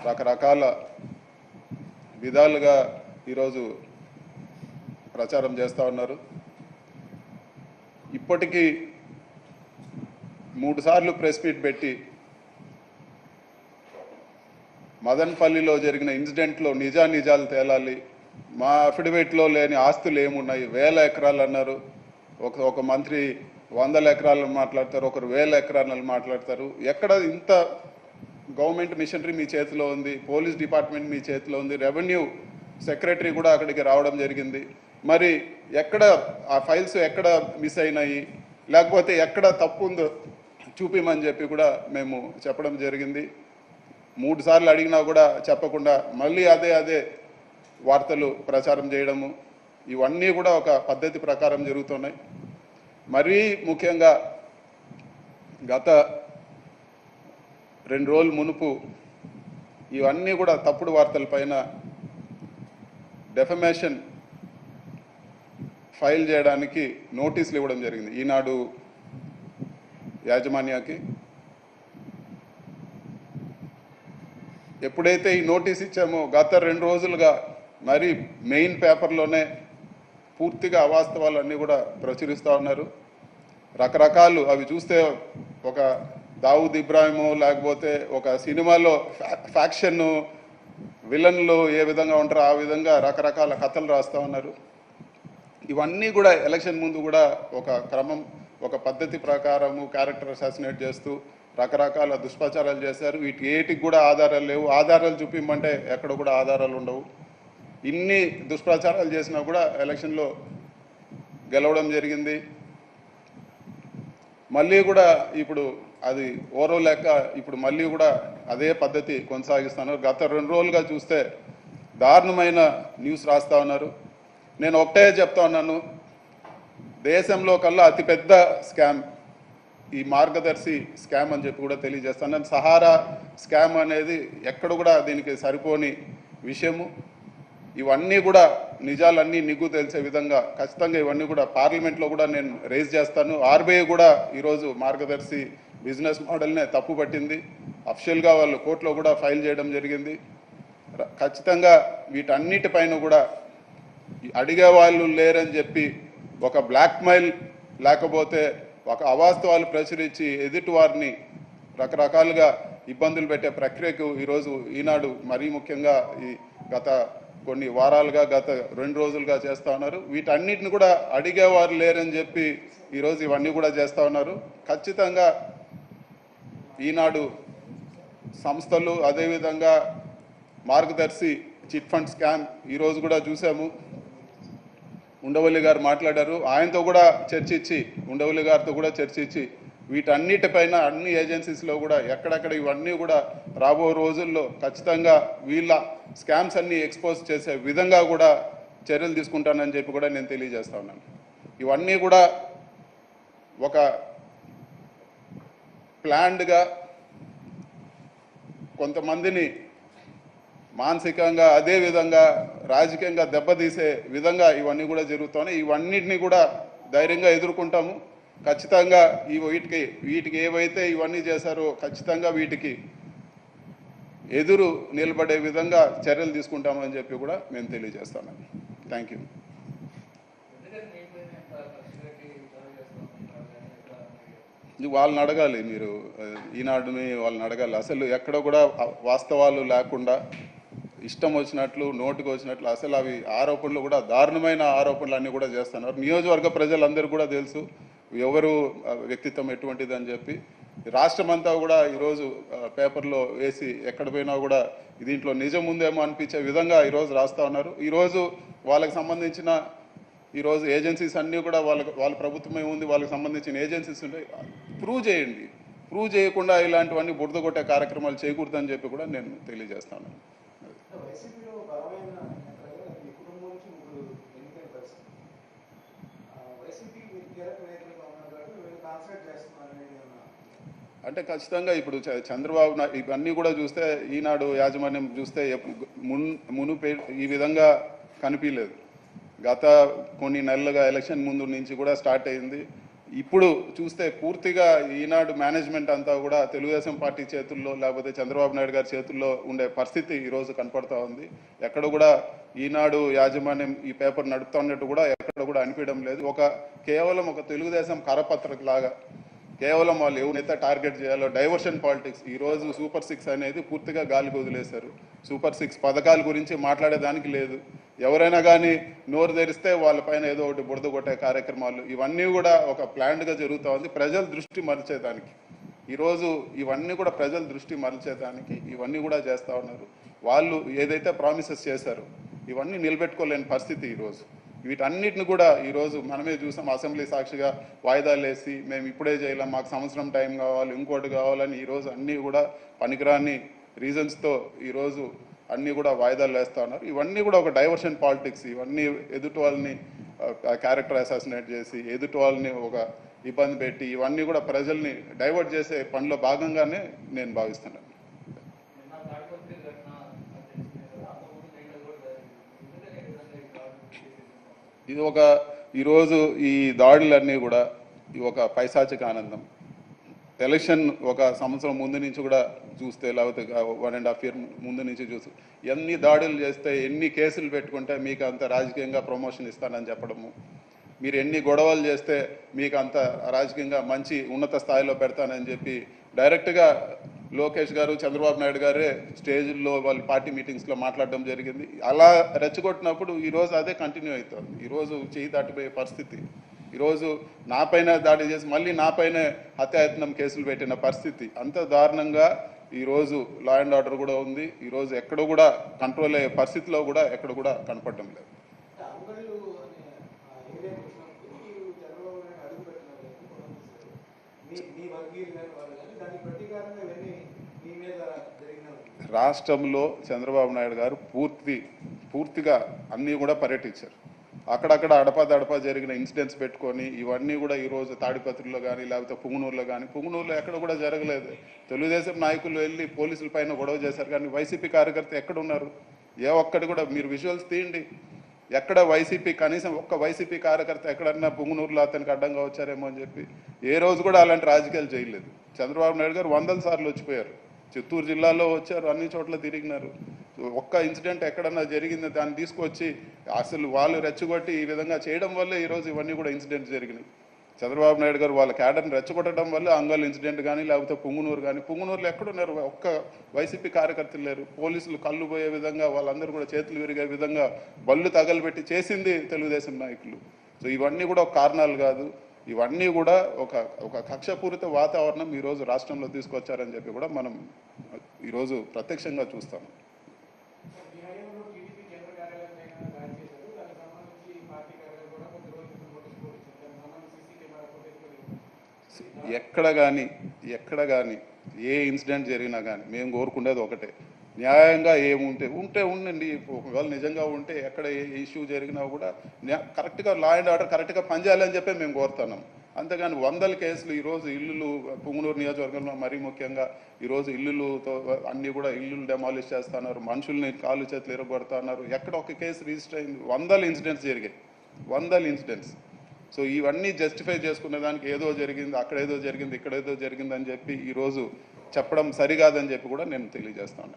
రకరకాల విధాలుగా ఈరోజు ప్రచారం చేస్తూ ఉన్నారు. ఇప్పటికీ 3 సార్లు ప్రెస్ మీట్ పెట్టి మదన్పల్లిలో జరిగిన ఇన్సిడెంట్లో నిజాలు తేలాలి, మా అఫిడవిట్లో లేని ఆస్తులు ఏమున్నాయి, 1000 ఎకరాలు అన్నారు. ఒక మంత్రి 100 ఎకరాలను మాట్లాడతారు, ఒకరు 1000 ఎకరాలను మాట్లాడతారు. ఎక్కడ ఇంత గవర్నమెంట్ మిషనరీ మీ చేతిలో ఉంది, పోలీస్ డిపార్ట్మెంట్ మీ చేతిలో ఉంది, రెవెన్యూ సెక్రటరీ కూడా అక్కడికి రావడం జరిగింది. మరి ఎక్కడ ఆ ఫైల్స్ ఎక్కడ మిస్ అయినాయి, లేకపోతే ఎక్కడ తప్పు ఉందో చూపిమని చెప్పి కూడా మేము చెప్పడం జరిగింది. 3 సార్లు అడిగినా కూడా చెప్పకుండా మళ్ళీ అదే వార్తలు ప్రచారం చేయడము, ఇవన్నీ కూడా ఒక పద్ధతి ప్రకారం జరుగుతున్నాయి. మరీ ముఖ్యంగా గత 2 రోజుల మునుపు ఇవన్నీ కూడా తప్పుడు వార్తల పైన డెఫమేషన్ ఫైల్ చేయడానికి నోటీసులు ఇవ్వడం జరిగింది ఈనాడు యాజమాన్యానికి. ఎప్పుడైతే ఈ నోటీస్ ఇచ్చామో గత 2 రోజులుగా మరి మెయిన్ పేపర్లోనే పూర్తిగా అవాస్తవాలన్నీ కూడా ప్రచురిస్తూ ఉన్నారు. రకరకాలు అవి చూస్తే ఒక దావుద్ ఇబ్రాహిమో లేకపోతే ఒక సినిమాలో ఫ్యాక్షన్ విలన్లు ఏ విధంగా ఉంటారో ఆ విధంగా రకరకాల కథలు రాస్తూ ఉన్నారు. ఇవన్నీ కూడా ఎలక్షన్ ముందు కూడా ఒక క్రమం, ఒక పద్ధతి ప్రకారము క్యారెక్టర్ అసాసినేట్ చేస్తూ రకరకాల దుష్ప్రచారాలు చేశారు. వీటికి కూడా ఆధారాలు లేవు. ఆధారాలు చూపిమంటే ఎక్కడ కూడా ఆధారాలు ఉండవు. ఇన్ని దుష్ప్రచారాలు చేసినా కూడా ఎలక్షన్లో గెలవడం జరిగింది. మళ్ళీ కూడా ఇప్పుడు అది ఓరో లెక్క ఇప్పుడు మళ్ళీ కూడా అదే పద్ధతి కొనసాగిస్తున్నారు. గత 2 రోజులుగా చూస్తే దారుణమైన న్యూస్ రాస్తూ ఉన్నారు. నేను ఒకటే చెప్తా ఉన్నాను, దేశంలో కల్లా అతిపెద్ద స్కామ్ ఈ మార్గదర్శి స్కామ్ అని చెప్పి కూడా తెలియజేస్తాను. సహారా స్కామ్ అనేది ఎక్కడ కూడా దీనికి సరిపోని విషయము. ఇవన్నీ కూడా నిజాలన్నీ నిగ్గు తెలిసే విధంగా ఖచ్చితంగా ఇవన్నీ కూడా పార్లమెంట్లో కూడా నేను రేజ్ చేస్తాను. ఆర్బీఐ కూడా ఈరోజు మార్గదర్శి బిజినెస్ మోడల్నే తప్పు పట్టింది. అఫిషియల్గా వాళ్ళు కోర్టులో కూడా ఫైల్ చేయడం జరిగింది. ఖచ్చితంగా వీటన్నిటిపైన కూడా అడిగే వాళ్ళు లేరని చెప్పి ఒక బ్లాక్మెయిల్ లేకపోతే ఒక అవాస్తవాలు ప్రచురించి ఎదుటి వారిని రకరకాలుగా ఇబ్బందులు పెట్టే ప్రక్రియకు ఈరోజు ఈనాడు మరీ ముఖ్యంగా ఈ గత కొన్ని వారాలుగా గత 2 రోజులుగా చేస్తూ ఉన్నారు. వీటన్నిటిని కూడా అడిగేవారు లేరని చెప్పి ఈరోజు ఇవన్నీ కూడా చేస్తూ ఉన్నారు. ఖచ్చితంగా ఈనాడు సంస్థలు అదేవిధంగా మార్గదర్శి చిట్ ఫండ్ స్కామ్ ఈరోజు కూడా చూసాము. ఉండవల్లి గారు మాట్లాడారు, ఆయనతో కూడా చర్చించి ఉండవల్లి గారితో కూడా చర్చించి వీటన్నిటిపైన అన్ని ఏజెన్సీస్లో కూడా ఎక్కడెక్కడ ఇవన్నీ కూడా రాబో రోజుల్లో ఖచ్చితంగా వీళ్ళ స్కామ్స్ అన్నీ ఎక్స్పోజ్ చేసే విధంగా కూడా చర్యలు తీసుకుంటానని చెప్పి కూడా నేను తెలియజేస్తా ఉన్నాను. ఇవన్నీ కూడా ఒక ప్లాన్డ్గా కొంతమందిని మానసికంగా అదేవిధంగా రాజకీయంగా దెబ్బతీసే విధంగా ఇవన్నీ కూడా జరుగుతున్నాయి. ఇవన్నిటిని కూడా ధైర్యంగా ఎదుర్కొంటాము. ఖచ్చితంగా వీటికి ఏవైతే ఇవన్నీ చేశారో ఖచ్చితంగా వీటికి ఎదురు నిలబడే విధంగా చర్యలు తీసుకుంటామని చెప్పి కూడా మేము తెలియజేస్తాను. Thank you. వాళ్ళని అడగాలి, మీరు ఈనాడుని వాళ్ళని అడగాలి. అసలు ఎక్కడ కూడా వాస్తవాలు లేకుండా ఇష్టం వచ్చినట్లు నోటుకు వచ్చినట్లు అసలు అవి ఆరోపణలు కూడా దారుణమైన ఆరోపణలు అన్నీ కూడా చేస్తున్నారు. నియోజకవర్గ ప్రజలందరూ కూడా తెలుసు ఎవరు వ్యక్తిత్వం ఎటువంటిది అని చెప్పి. రాష్ట్రమంతా కూడా ఈరోజు పేపర్లో వేసి ఎక్కడ పోయినా కూడా దీంట్లో నిజం ఉందేమో అనిపించే విధంగా ఈరోజు రాస్తూ ఉన్నారు. ఈరోజు వాళ్ళకి సంబంధించిన ఈరోజు ఏజెన్సీస్ అన్నీ కూడా వాళ్ళ ప్రభుత్వమే ఉంది, వాళ్ళకి సంబంధించిన ఏజెన్సీస్ ఉంటాయి. ప్రూవ్ చేయండి. ప్రూవ్ చేయకుండా ఇలాంటివన్నీ బురద కొట్టే కార్యక్రమాలు చేయకూడదని చెప్పి కూడా నేను తెలియజేస్తాను. అంటే ఖచ్చితంగా ఇప్పుడు చంద్రబాబు ఇవన్నీ కూడా చూస్తే ఈనాడు యాజమాన్యం చూస్తే మునుపే ఈ విధంగా కనిపించలేదు. గత కొన్ని నెలలుగా ఎలక్షన్ ముందు నుంచి కూడా స్టార్ట్ అయింది. ఇప్పుడు చూస్తే పూర్తిగా ఈనాడు మేనేజ్మెంట్ అంతా కూడా తెలుగుదేశం పార్టీ చేతుల్లో లేకపోతే చంద్రబాబు నాయుడు గారి చేతుల్లో ఉండే పరిస్థితి ఈరోజు కనపడతా ఉంది. ఎక్కడ కూడా ఈనాడు యాజమాన్యం ఈ పేపర్ నడుపుతున్నట్టు కూడా ఎక్కడ కూడా అనిపించడం లేదు. కేవలం ఒక తెలుగుదేశం కరపత్రిక లాగా కేవలం వాళ్ళు ఎవరైతే టార్గెట్ చేయాలో డైవర్షన్ పాలిటిక్స్. ఈరోజు సూపర్ 6 అనేది పూర్తిగా గాలికి వదిలేశారు. సూపర్ 6 పథకాల గురించి మాట్లాడేదానికి లేదు. ఎవరైనా కానీ నోరు తెరిస్తే వాళ్ళపైన ఏదో ఒకటి బురద కొట్టే కార్యక్రమాలు ఇవన్నీ కూడా ఒక ప్లాన్డ్గా జరుగుతూ ఉంది. ప్రజల దృష్టి మరల్చేదానికి ఈరోజు ఇవన్నీ కూడా ప్రజల దృష్టి మరల్చేదానికి ఇవన్నీ కూడా చేస్తూ ఉన్నారు. వాళ్ళు ఏదైతే ప్రామిసెస్ చేశారో ఇవన్నీ నిలబెట్టుకోలేని పరిస్థితి ఈరోజు. వీటన్నిటిని కూడా ఈరోజు మనమే చూసాం. అసెంబ్లీ సాక్షిగా వాయిదాలు వేసి మేము ఇప్పుడే చేయలేం, మాకు సంవత్సరం టైం కావాలి, ఇంకోటి కావాలని ఈరోజు అన్నీ కూడా పనికిరాని రీజన్స్తో ఈరోజు అన్నీ కూడా వాయిదాలు వేస్తూ ఉన్నారు. ఇవన్నీ కూడా ఒక డైవర్షన్ పాలిటిక్స్. ఇవన్నీ ఎదుటి వాళ్ళని క్యారెక్టర్ అసాసినేట్ చేసి ఎదుటి వాళ్ళని ఒక ఇబ్బంది పెట్టి ఇవన్నీ కూడా ప్రజల్ని డైవర్ట్ చేసే పనిలో భాగంగానే నేను భావిస్తున్నాను. ఇది ఈరోజు ఈ దాడులన్నీ కూడా ఒక పైశాచిక ఆనందం. ఎలక్షన్ ఒక సంవత్సరం ముందు నుంచి కూడా చూస్తే లేకపోతే 1.5 year ముందు నుంచి చూస్తే ఎన్ని దాడులు చేస్తే ఎన్ని కేసులు పెట్టుకుంటే మీకు అంత రాజకీయంగా ప్రమోషన్ ఇస్తానని చెప్పడము, మీరు ఎన్ని గొడవలు చేస్తే మీకు అంత రాజకీయంగా మంచి ఉన్నత స్థాయిలో పెడతానని చెప్పి డైరెక్ట్గా లోకేష్ గారు చంద్రబాబు నాయుడు గారే స్టేజ్లో వాళ్ళ పార్టీ మీటింగ్స్లో మాట్లాడడం జరిగింది. అలా రెచ్చగొట్టినప్పుడు ఈరోజు అదే కంటిన్యూ అవుతుంది. ఈరోజు చేయి దాటిపోయే పరిస్థితి. ఈరోజు నాపైన దాడి చేసి మళ్ళీ నాపైనే హత్యాయత్నం కేసులు పెట్టిన పరిస్థితి. అంత దారుణంగా ఈరోజు లా అండ్ ఆర్డర్ కూడా ఉంది. ఈరోజు ఎక్కడ కూడా కంట్రోల్ అయ్యే పరిస్థితిలో కూడా ఎక్కడ కూడా కనపడడం లేదు. రాష్ట్రంలో చంద్రబాబు నాయుడు గారు పూర్తిగా అన్నీ కూడా పర్యటించారు. అక్కడక్కడ అడపా జరిగిన ఇన్సిడెంట్స్ పెట్టుకొని ఇవన్నీ కూడా ఈరోజు తాడిపత్రిలో కానీ లేకపోతే పుంగనూరులో కానీ, పుంగనూరులో ఎక్కడ కూడా జరగలేదు. తెలుగుదేశం నాయకులు వెళ్ళి పోలీసుల పైన గొడవ చేశారు, కానీ వైసీపీ కార్యకర్త ఎక్కడ ఉన్నారు? ఏ ఒక్కటి కూడా మీరు విజువల్స్ తీయండి. ఎక్కడ వైసీపీ కనీసం ఒక్క వైసీపీ కార్యకర్త ఎక్కడన్నా పుంగనూరులో అతనికి అడ్డంగా వచ్చారేమో అని చెప్పి ఏ రోజు కూడా అలాంటి రాజకీయాలు చేయలేదు. చంద్రబాబు నాయుడు గారు 100 సార్లు వచ్చిపోయారు. చిత్తూరు జిల్లాలో వచ్చారు, అన్ని చోట్ల తిరిగినారు. ఒక్క ఇన్సిడెంట్ ఎక్కడన్నా జరిగింది దాన్ని తీసుకొచ్చి అసలు వాళ్ళు రెచ్చగొట్టి ఈ విధంగా చేయడం వల్లే ఈరోజు ఇవన్నీ కూడా ఇన్సిడెంట్స్ జరిగినాయి. చంద్రబాబు నాయుడు గారు వాళ్ళ క్యాడర్ని రెచ్చగొట్టడం వల్ల అంగల్ ఇన్సిడెంట్ కానీ లేకపోతే పుంగనూరు కానీ, పుంగనూరులో ఎక్కడున్నారు? ఒక్క వైసీపీ కార్యకర్తలు లేరు. పోలీసులు కళ్ళు పోయే విధంగా వాళ్ళందరూ కూడా చేతులు విరిగే విధంగా బళ్ళు తగలబెట్టి చేసింది తెలుగుదేశం నాయకులు. సో ఇవన్నీ కూడా ఒక కారణాలు కాదు. ఇవన్నీ కూడా ఒక కక్షపూరిత వాతావరణం ఈరోజు రాష్ట్రంలో తీసుకొచ్చారని చెప్పి కూడా మనం ఈరోజు ప్రత్యక్షంగా చూస్తాం. ఎక్కడ కానీ ఏ ఇన్సిడెంట్ జరిగినా కానీ మేము కోరుకునేది ఒకటే, న్యాయంగా ఉంటే ఉండండి. ఒకవేళ నిజంగా ఉంటే ఎక్కడ ఏ ఇష్యూ జరిగినా కూడా కరెక్ట్గా లా అండ్ ఆర్డర్ కరెక్ట్గా పనిచేయాలని చెప్పి మేము కోరుతున్నాం. అంతేగాని 100 కేసులు ఈరోజు ఇల్లులు పుంగనూరు నియోజకవర్గంలో మరీ ముఖ్యంగా ఈరోజు ఇల్లులతో అన్నీ కూడా ఇల్లులు డెమాలిష్ చేస్తున్నారు, మనుషుల్ని కాళ్ళు చేతులు ఎరగొడుతున్నారు. ఎక్కడ ఒక కేసు రిజిస్టర్ అయింది? 100 ఇన్సిడెంట్స్ జరిగాయి, 100 ఇన్సిడెంట్స్. సో ఇవన్నీ జస్టిఫై చేసుకునే దానికి ఏదో జరిగింది, అక్కడ ఏదో జరిగింది, ఇక్కడ ఏదో జరిగింది అని చెప్పి ఈరోజు చెప్పడం సరికాదని చెప్పి కూడా నేను తెలియజేస్తాను.